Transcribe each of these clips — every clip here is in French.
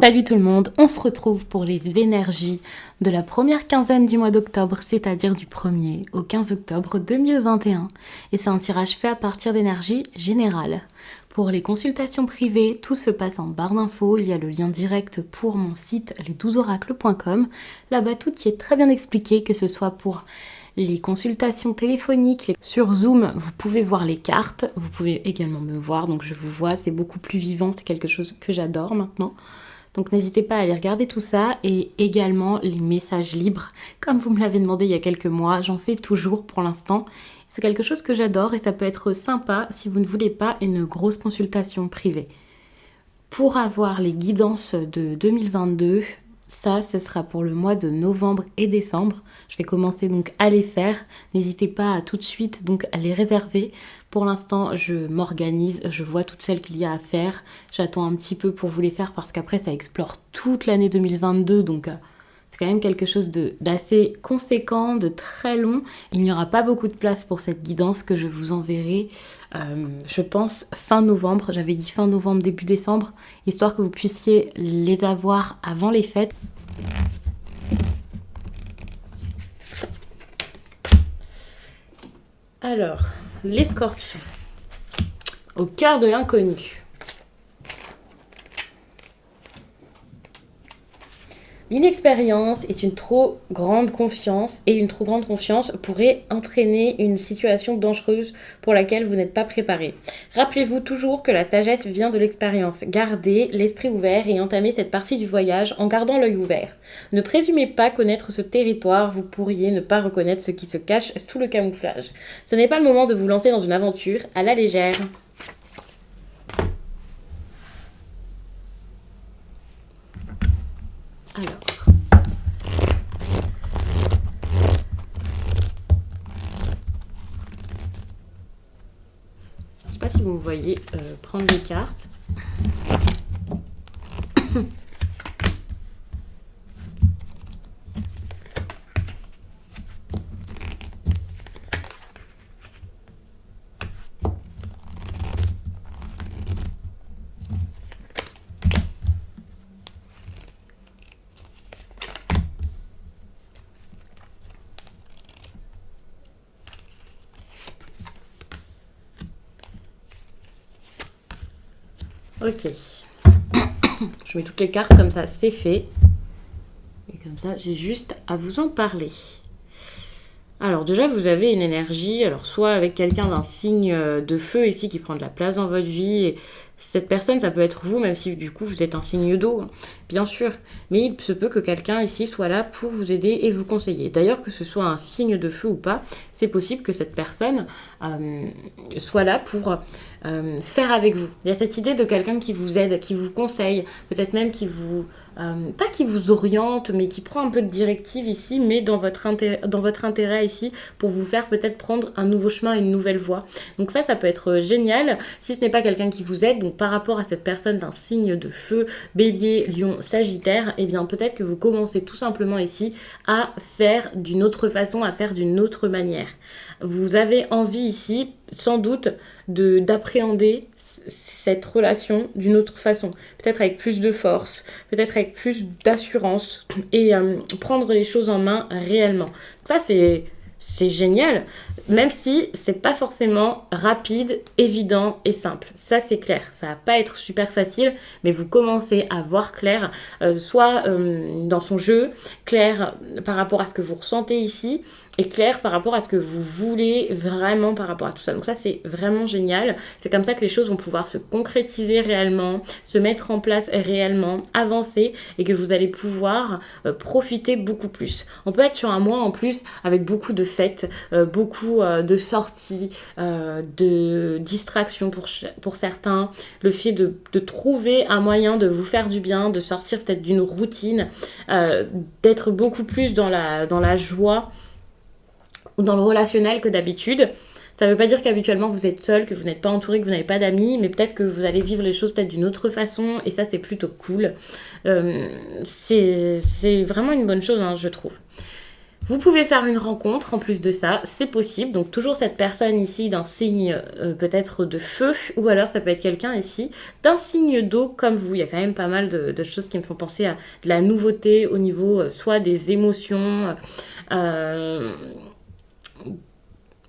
Salut tout le monde, on se retrouve pour les énergies de la première quinzaine du mois d'octobre, c'est-à-dire du 1er au 15 octobre 2021. Et c'est un tirage fait à partir d'énergie générale. Pour les consultations privées, tout se passe en barre d'infos, il y a le lien direct pour mon site les12oracles.com. Là-bas, tout y est très bien expliqué, que ce soit pour les consultations téléphoniques. Sur Zoom, vous pouvez voir les cartes, vous pouvez également me voir, donc je vous vois, c'est beaucoup plus vivant, c'est quelque chose que j'adore maintenant. Donc n'hésitez pas à aller regarder tout ça et également les messages libres. Comme vous me l'avez demandé il y a quelques mois, j'en fais toujours pour l'instant. C'est quelque chose que j'adore et ça peut être sympa si vous ne voulez pas une grosse consultation privée. Pour avoir les guidances de 2022, ça, ce sera pour le mois de novembre et décembre. Je vais commencer donc à les faire. N'hésitez pas à tout de suite donc à les réserver. Pour l'instant, je m'organise, je vois toutes celles qu'il y a à faire. J'attends un petit peu pour vous les faire parce qu'après, ça explore toute l'année 2022. Donc, c'est quand même quelque chose d'assez conséquent, de très long. Il n'y aura pas beaucoup de place pour cette guidance que je vous enverrai, je pense, fin novembre. J'avais dit fin novembre, début décembre, histoire que vous puissiez les avoir avant les fêtes. Alors, les scorpions, au cœur de l'inconnu. L'inexpérience est une trop grande confiance et une trop grande confiance pourrait entraîner une situation dangereuse pour laquelle vous n'êtes pas préparé. Rappelez-vous toujours que la sagesse vient de l'expérience. Gardez l'esprit ouvert et entamez cette partie du voyage en gardant l'œil ouvert. Ne présumez pas connaître ce territoire, vous pourriez ne pas reconnaître ce qui se cache sous le camouflage. Ce n'est pas le moment de vous lancer dans une aventure à la légère. Alors, je ne sais pas si vous me voyez prendre des cartes. Ok. Je mets toutes les cartes comme ça, c'est fait. Et comme ça, j'ai juste à vous en parler. Alors déjà, vous avez une énergie, alors soit avec quelqu'un d'un signe de feu ici qui prend de la place dans votre vie. Et cette personne, ça peut être vous, même si du coup vous êtes un signe d'eau, hein, bien sûr. Mais il se peut que quelqu'un ici soit là pour vous aider et vous conseiller. D'ailleurs, que ce soit un signe de feu ou pas, c'est possible que cette personne soit là pour faire avec vous. Il y a cette idée de quelqu'un qui vous aide, qui vous conseille, peut-être même qui vous... pas qui vous oriente, mais qui prend un peu de directive ici, mais dans votre intérêt ici, pour vous faire peut-être prendre un nouveau chemin, une nouvelle voie. Donc ça peut être génial. Si ce n'est pas quelqu'un qui vous aide, donc par rapport à cette personne d'un signe de feu, bélier, lion, sagittaire, eh bien peut-être que vous commencez tout simplement ici à faire d'une autre façon, à faire d'une autre manière. Vous avez envie ici, sans doute, d'appréhender cette relation d'une autre façon, peut-être avec plus de force, peut-être avec plus d'assurance et prendre les choses en main réellement. Ça, c'est génial, même si c'est pas forcément rapide, évident et simple. Ça, c'est clair. Ça va pas être super facile, mais vous commencez à voir clair, soit dans son jeu, clair par rapport à ce que vous ressentez ici, et clair par rapport à ce que vous voulez vraiment par rapport à tout ça. Donc ça, c'est vraiment génial. C'est comme ça que les choses vont pouvoir se concrétiser réellement, se mettre en place réellement, avancer, et que vous allez pouvoir profiter beaucoup plus. On peut être sur un mois en plus avec beaucoup de fêtes, beaucoup de sorties, de distractions pour certains. Le fait de trouver un moyen de vous faire du bien, de sortir peut-être d'une routine, d'être beaucoup plus dans la joie ou dans le relationnel que d'habitude. Ça ne veut pas dire qu'habituellement vous êtes seul, que vous n'êtes pas entouré, que vous n'avez pas d'amis, mais peut-être que vous allez vivre les choses peut-être d'une autre façon, et ça c'est plutôt cool. C'est vraiment une bonne chose, hein, je trouve. Vous pouvez faire une rencontre en plus de ça, c'est possible. Donc toujours cette personne ici d'un signe peut-être de feu, ou alors ça peut être quelqu'un ici d'un signe d'eau comme vous. Il y a quand même pas mal de choses qui me font penser à de la nouveauté au niveau soit des émotions. euh,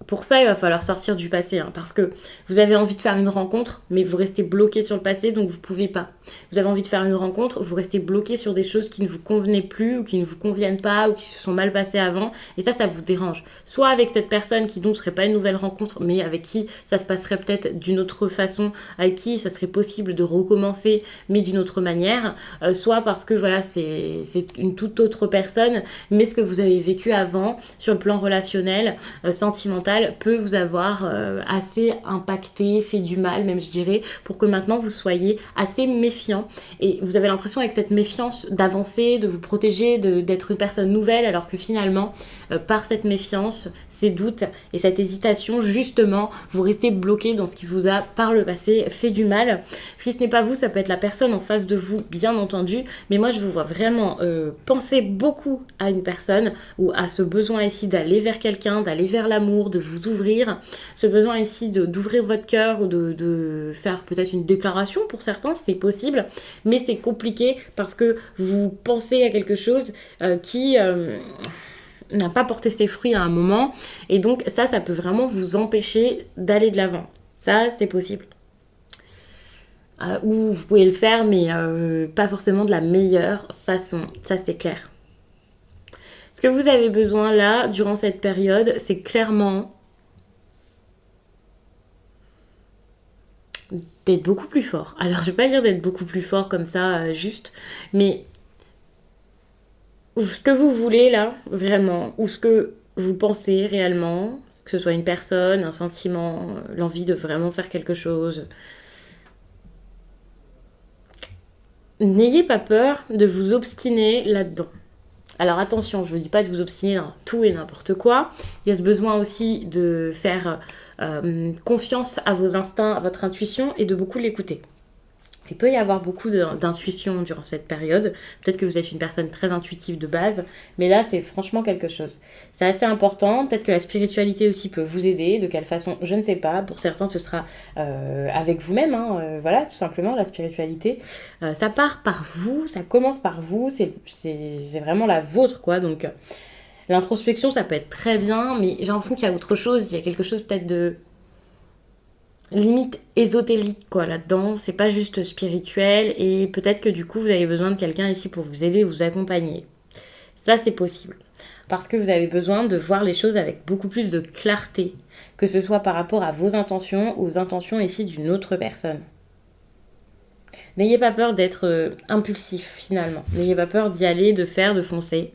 pour ça, il va falloir sortir du passé, hein, parce que vous avez envie de faire une rencontre, mais vous restez bloqué sur le passé, donc vous ne pouvez pas. Vous avez envie de faire une rencontre, vous restez bloqué sur des choses qui ne vous convenaient plus, ou qui ne vous conviennent pas, ou qui se sont mal passées avant, et ça vous dérange. Soit avec cette personne qui donc serait pas une nouvelle rencontre, mais avec qui ça se passerait peut-être d'une autre façon, avec qui ça serait possible de recommencer, mais d'une autre manière, soit parce que voilà, c'est une toute autre personne, mais ce que vous avez vécu avant, sur le plan relationnel, sentimental, peut vous avoir assez impacté, fait du mal même je dirais, pour que maintenant vous soyez assez méfiant. Et vous avez l'impression avec cette méfiance d'avancer, de vous protéger, d'être une personne nouvelle, alors que finalement, par cette méfiance, ces doutes et cette hésitation, justement, vous restez bloqué dans ce qui vous a par le passé fait du mal. Si ce n'est pas vous, ça peut être la personne en face de vous, bien entendu, mais moi je vous vois vraiment penser beaucoup à une personne ou à ce besoin ici d'aller vers quelqu'un, d'aller vers l'amour, de vous ouvrir, ce besoin ici d'ouvrir votre cœur ou de faire peut-être une déclaration pour certains, c'est possible, mais c'est compliqué parce que vous pensez à quelque chose qui n'a pas porté ses fruits à un moment, et donc ça peut vraiment vous empêcher d'aller de l'avant. Ça, c'est possible. Ou vous pouvez le faire, mais pas forcément de la meilleure façon, ça c'est clair. Ce que vous avez besoin là, durant cette période, c'est clairement d'être beaucoup plus fort. Alors, je vais pas dire d'être beaucoup plus fort comme ça, juste, mais ce que vous voulez là, vraiment, ou ce que vous pensez réellement, que ce soit une personne, un sentiment, l'envie de vraiment faire quelque chose. N'ayez pas peur de vous obstiner là-dedans. Alors attention, je ne vous dis pas de vous obstiner dans tout et n'importe quoi. Il y a ce besoin aussi de faire confiance à vos instincts, à votre intuition et de beaucoup l'écouter. Il peut y avoir beaucoup d'intuition durant cette période. Peut-être que vous êtes une personne très intuitive de base, mais là, c'est franchement quelque chose. C'est assez important. Peut-être que la spiritualité aussi peut vous aider. De quelle façon, je ne sais pas. Pour certains, ce sera avec vous-même. Voilà, tout simplement, la spiritualité. Ça part par vous, ça commence par vous. C'est vraiment la vôtre, quoi. Donc, l'introspection, ça peut être très bien, mais j'ai l'impression qu'il y a autre chose. Il y a quelque chose peut-être de limite ésotérique quoi là-dedans, c'est pas juste spirituel, et peut-être que du coup vous avez besoin de quelqu'un ici pour vous aider, vous accompagner. Ça c'est possible. Parce que vous avez besoin de voir les choses avec beaucoup plus de clarté, que ce soit par rapport à vos intentions ou aux intentions ici d'une autre personne. N'ayez pas peur d'être impulsif finalement. N'ayez pas peur d'y aller, de faire, de foncer.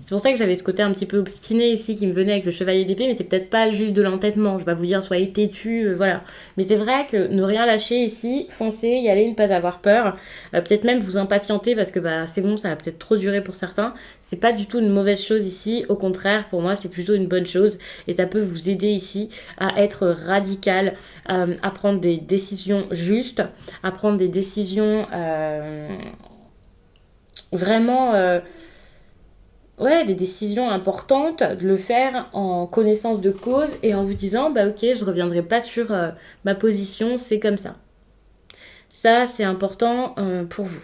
C'est pour ça que j'avais ce côté un petit peu obstiné ici qui me venait avec le chevalier d'épée, mais c'est peut-être pas juste de l'entêtement. Je vais pas vous dire soyez têtu, voilà. Mais c'est vrai que ne rien lâcher ici, foncer, y aller, ne pas avoir peur, peut-être même vous impatienter parce que c'est bon, ça va peut-être trop durer pour certains. C'est pas du tout une mauvaise chose ici, au contraire, pour moi, c'est plutôt une bonne chose et ça peut vous aider ici à être radical, à prendre des décisions justes, à prendre des décisions vraiment. Ouais, des décisions importantes, de le faire en connaissance de cause et en vous disant, bah ok, je reviendrai pas sur ma position, c'est comme ça. Ça, c'est important pour vous.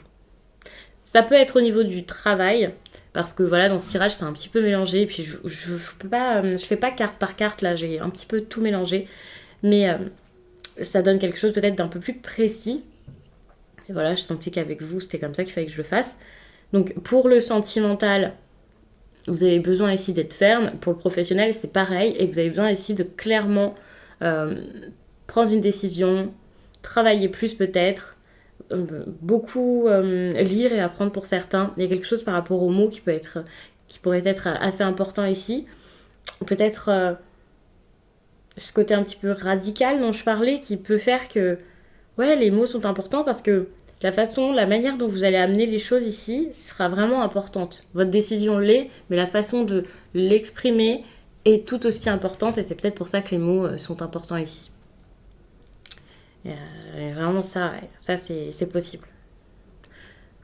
Ça peut être au niveau du travail, parce que voilà, dans ce tirage, c'est un petit peu mélangé, et puis je fais pas carte par carte, là, j'ai un petit peu tout mélangé, mais ça donne quelque chose peut-être d'un peu plus précis. Et voilà, je sentais qu'avec vous, c'était comme ça qu'il fallait que je le fasse. Donc, pour le sentimental, vous avez besoin ici d'être ferme. Pour le professionnel, c'est pareil. Et vous avez besoin ici de clairement prendre une décision, travailler plus peut-être, beaucoup lire et apprendre pour certains. Il y a quelque chose par rapport aux mots qui pourrait être assez important ici. Peut-être ce côté un petit peu radical dont je parlais qui peut faire que ouais, les mots sont importants parce que la manière dont vous allez amener les choses ici sera vraiment importante. Votre décision l'est, mais la façon de l'exprimer est tout aussi importante et c'est peut-être pour ça que les mots sont importants ici. Et vraiment ça, ouais, ça c'est possible.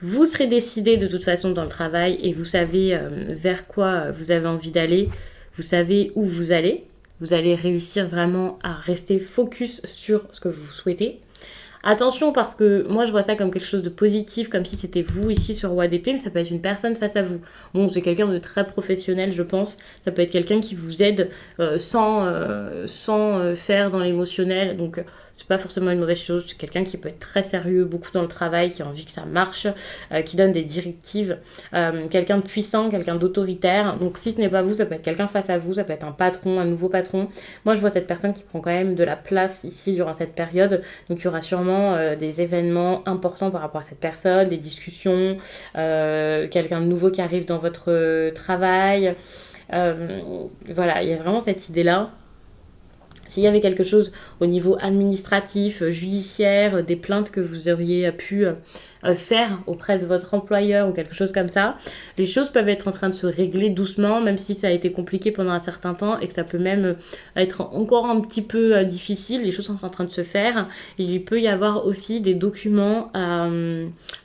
Vous serez décidé de toute façon dans le travail et vous savez vers quoi vous avez envie d'aller. Vous savez où vous allez. Vous allez réussir vraiment à rester focus sur ce que vous souhaitez. Attention parce que moi je vois ça comme quelque chose de positif, comme si c'était vous ici sur WADP, mais ça peut être une personne face à vous. Bon, c'est quelqu'un de très professionnel je pense, ça peut être quelqu'un qui vous aide sans faire dans l'émotionnel, donc c'est pas forcément une mauvaise chose, c'est quelqu'un qui peut être très sérieux, beaucoup dans le travail, qui a envie que ça marche, qui donne des directives, quelqu'un de puissant, quelqu'un d'autoritaire, donc si ce n'est pas vous, ça peut être quelqu'un face à vous, ça peut être un patron, un nouveau patron. Moi je vois cette personne qui prend quand même de la place ici durant cette période, donc il y aura sûrement des événements importants par rapport à cette personne, des discussions, quelqu'un de nouveau qui arrive dans votre travail. Voilà, il y a vraiment cette idée-là. S'il y avait quelque chose au niveau administratif, judiciaire, des plaintes que vous auriez pu faire auprès de votre employeur ou quelque chose comme ça, les choses peuvent être en train de se régler doucement, même si ça a été compliqué pendant un certain temps et que ça peut même être encore un petit peu difficile. Les choses sont en train de se faire. Il peut y avoir aussi des documents à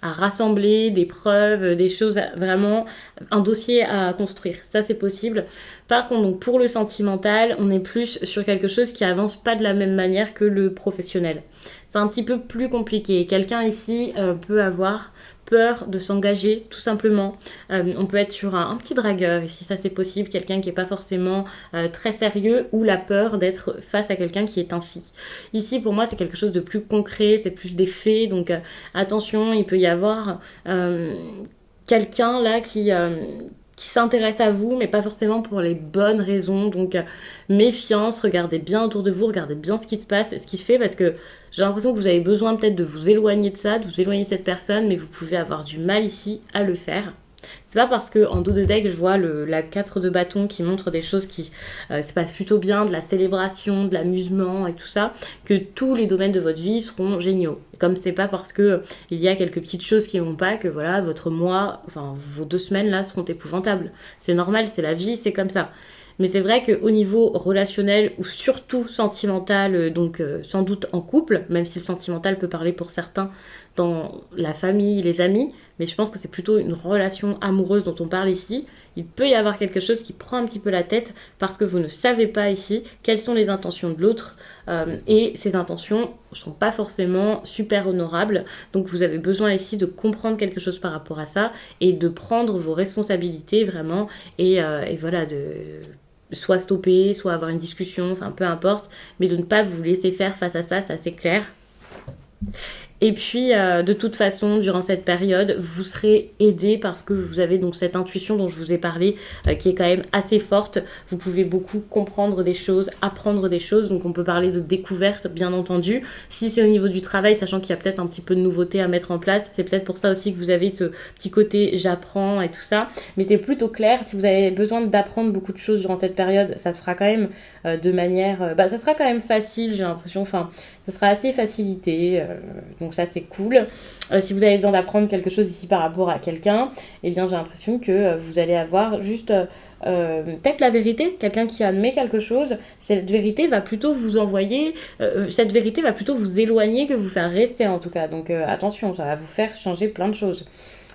rassembler, des preuves, des choses vraiment, un dossier à construire. Ça, c'est possible. Par contre, donc, pour le sentimental, on est plus sur quelque chose qui avance pas de la même manière que le professionnel. C'est un petit peu plus compliqué. Quelqu'un ici peut avoir peur de s'engager, tout simplement. On peut être sur un petit dragueur, ici ça c'est possible, quelqu'un qui n'est pas forcément très sérieux, ou la peur d'être face à quelqu'un qui est ainsi. Ici pour moi c'est quelque chose de plus concret, c'est plus des faits, donc attention, il peut y avoir quelqu'un là qui s'intéresse à vous, mais pas forcément pour les bonnes raisons. Donc, méfiance, regardez bien autour de vous, regardez bien ce qui se passe, ce qui se fait, parce que j'ai l'impression que vous avez besoin peut-être de vous éloigner de ça, de vous éloigner de cette personne, mais vous pouvez avoir du mal ici à le faire. C'est pas parce que en dos de deck, je vois la 4 de bâton qui montre des choses qui se passent plutôt bien, de la célébration, de l'amusement et tout ça, que tous les domaines de votre vie seront géniaux. Comme c'est pas parce que il y a quelques petites choses qui vont pas que voilà, votre mois, enfin vos 2 semaines là seront épouvantables. C'est normal, c'est la vie, c'est comme ça. Mais c'est vrai qu'au niveau relationnel ou surtout sentimental, donc sans doute en couple, même si le sentimental peut parler pour certains dans la famille, les amis, mais je pense que c'est plutôt une relation amoureuse dont on parle ici. Il peut y avoir quelque chose qui prend un petit peu la tête parce que vous ne savez pas ici quelles sont les intentions de l'autre et ces intentions ne sont pas forcément super honorables. Donc vous avez besoin ici de comprendre quelque chose par rapport à ça et de prendre vos responsabilités vraiment et voilà, de soit stopper, soit avoir une discussion, enfin peu importe, mais de ne pas vous laisser faire face à ça, ça c'est clair. Et puis, de toute façon, durant cette période, vous serez aidé parce que vous avez donc cette intuition dont je vous ai parlé, qui est quand même assez forte. Vous pouvez beaucoup comprendre des choses, apprendre des choses. Donc, on peut parler de découverte, bien entendu. Si c'est au niveau du travail, sachant qu'il y a peut-être un petit peu de nouveauté à mettre en place, c'est peut-être pour ça aussi que vous avez ce petit côté j'apprends et tout ça. Mais c'est plutôt clair. Si vous avez besoin d'apprendre beaucoup de choses durant cette période, ça se fera quand même de manière... ça sera quand même facile, j'ai l'impression. Enfin, ce sera assez facilité. Donc ça c'est cool. Si vous avez besoin d'apprendre quelque chose ici par rapport à quelqu'un, eh bien j'ai l'impression que vous allez avoir juste peut-être la vérité, quelqu'un qui admet quelque chose, cette vérité va plutôt vous envoyer, cette vérité va plutôt vous éloigner que vous faire rester en tout cas. Donc attention, ça va vous faire changer plein de choses.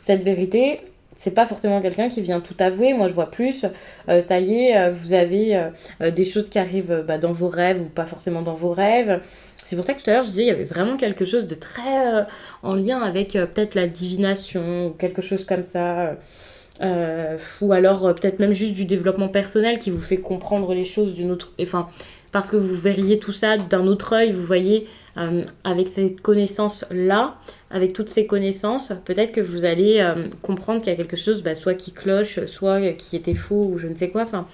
Cette vérité, c'est pas forcément quelqu'un qui vient tout avouer. Moi, je vois plus, ça y est, vous avez des choses qui arrivent dans vos rêves ou pas forcément dans vos rêves. C'est pour ça que tout à l'heure, je disais, il y avait vraiment quelque chose de très en lien avec peut-être la divination ou quelque chose comme ça. Ou alors peut-être même juste du développement personnel qui vous fait comprendre les choses d'une autre... Enfin, parce que vous verriez tout ça d'un autre œil, vous voyez... avec ces connaissances-là, avec toutes ces connaissances, peut-être que vous allez comprendre qu'il y a quelque chose, soit qui cloche, soit qui était faux, ou je ne sais quoi. Enfin,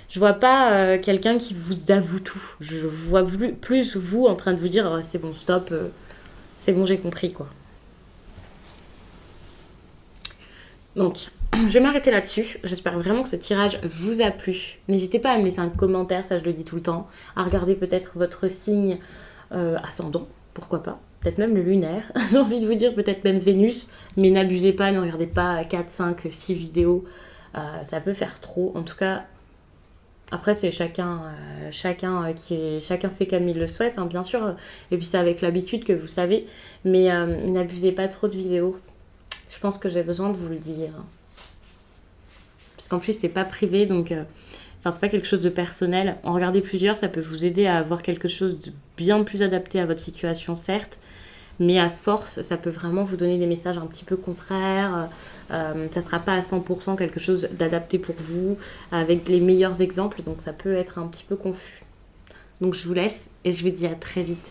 je vois pas quelqu'un qui vous avoue tout. Je vois plus vous en train de vous dire oh, c'est bon, stop, c'est bon, j'ai compris, quoi. Donc, je vais m'arrêter là-dessus. J'espère vraiment que ce tirage vous a plu. N'hésitez pas à me laisser un commentaire, ça je le dis tout le temps, à regarder peut-être votre signe ascendant, pourquoi pas, peut-être même le lunaire, j'ai envie de vous dire peut-être même Vénus, mais n'abusez pas, ne regardez pas 4, 5, 6 vidéos, ça peut faire trop, en tout cas, après c'est chacun fait comme il le souhaite, hein, bien sûr, et puis c'est avec l'habitude que vous savez, mais n'abusez pas trop de vidéos, Je pense que j'ai besoin de vous le dire. Parce qu'en plus, c'est pas privé, donc... c'est pas quelque chose de personnel. En regarder plusieurs, ça peut vous aider à avoir quelque chose de bien plus adapté à votre situation, certes. Mais à force, ça peut vraiment vous donner des messages un petit peu contraires. Ça ne sera pas à 100% quelque chose d'adapté pour vous, avec les meilleurs exemples. Donc ça peut être un petit peu confus. Donc je vous laisse et je vous dis à très vite.